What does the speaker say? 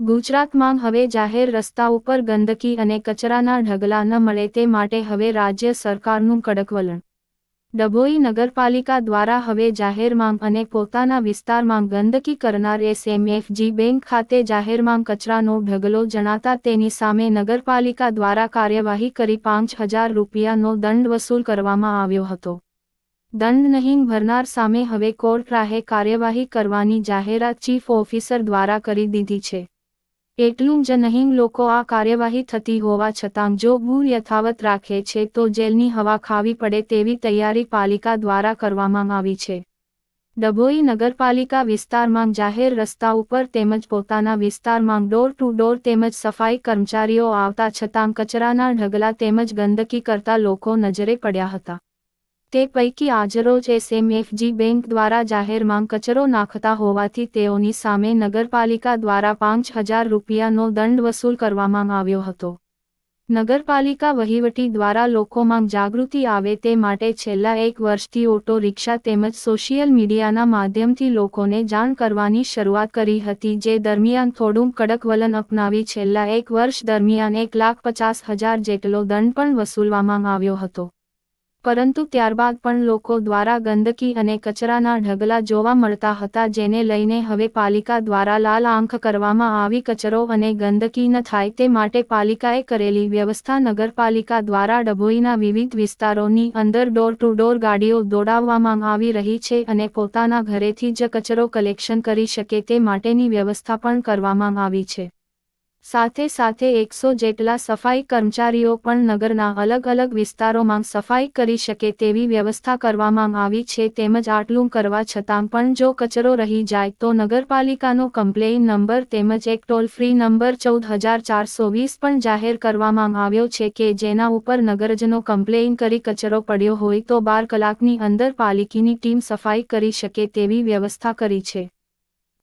ગુજરાતમાં હવે જાહેર રસ્તા ઉપર ગંદકી અને કચરાના ઢગલા ન મળે તે માટે હવે રાજ્ય સરકારનું કડક વલણ. ડભોઈ નગરપાલિકા દ્વારા હવે જાહેરમાં અને પોતાના વિસ્તારમાં ગંદકી કરનાર એસએમએફજી બેંક ખાતે જાહેરમાં કચરાનો ઢગલો જણાતા તેની સામે નગરપાલિકા દ્વારા કાર્યવાહી કરી ₹5,000નો દંડ વસૂલ કરવામાં આવ્યો હતો. દંડ નહીં ભરનાર સામે હવે કોર્ટ રાહે કાર્યવાહી કરવાની જાહેરાત ચીફ ઓફિસર દ્વારા કરી દીધી છે. એટલું જ નહીં, લોકો આ કાર્યવાહી થતી હોવા છતાં જો ભૂલ યથાવત રાખે છે તો જેલની હવા ખાવી પડે તેવી તૈયારી પાલિકા દ્વારા કરવામાં આવી છે. ડભોઈ નગરપાલિકા વિસ્તારમાં જાહેર રસ્તા ઉપર તેમજ પોતાના વિસ્તારમાં ડોર ટુ ડોર તેમજ સફાઈ કર્મચારીઓ આવતા છતાં કચરાના ઢગલા તેમજ ગંદકી કરતા લોકો નજરે પડ્યા હતા. તે પૈકી આજરોજ એસએમએફજી બેંક દ્વારા જાહેરમાં કચરો નાખતા હોવાથી તેઓની સામે નગરપાલિકા દ્વારા ₹5,000નો દંડ વસૂલ કરવામાં આવ્યો હતો. નગરપાલિકા વહીવટી દ્વારા લોકોમાં જાગૃતિ આવે તે માટે છેલ્લા 1 વર્ષથી ઓટો રિક્ષા તેમજ સોશિયલ મીડિયાના માધ્યમથી લોકોને જાણ કરવાની શરૂઆત કરી હતી, જે દરમિયાન થોડું કડક વલણ અપનાવી છેલ્લા 1 વર્ષ દરમિયાન ₹1,50,000 જેટલો દંડ પણ વસૂલવામાં આવ્યો હતો. પરંતુ ત્યારબાદ પણ લોકો દ્વારા ગંદકી અને કચરાના ઢગલા જોવા મળતા હતા, જેને લઈને હવે પાલિકા દ્વારા લાલ આંખ કરવામાં આવી કચરો અને ગંદકી ન થાય તે માટે પાલિકાએ કરેલી વ્યવસ્થા નગરપાલિકા દ્વારા ડભોઈના વિવિધ વિસ્તારોની અંદર ડોર ટુ ડોર ગાડીઓ દોડાવવામાં આવી રહી છે અને પોતાના ઘરેથી જ કચરો કલેક્શન કરી શકે તે માટેની વ્યવસ્થા પણ કરવામાં આવી છે. સાથે સાથે 100 જેટલા સફાઈ કર્મચારીઓ પણ નગરના અલગ અલગ વિસ્તારોમાં સફાઈ કરી શકે તેવી વ્યવસ્થા કરવામાં આવી છે. તેમજ આટલું કરવા છતાં પણ જો કચરો રહી જાય તો નગરપાલિકાનો કમ્પ્લેઇન નંબર તેમજ એક ટોલ ફ્રી નંબર 14,420 પણ જાહેર કરવામાં આવ્યો છે કે જેના ઉપર નગરજનો કમ્પ્લેઇન કરી કચરો પડ્યો હોય તો 12 કલાકની અંદર પાલિકાની ટીમ સફાઈ કરી શકે તેવી વ્યવસ્થા કરી છે.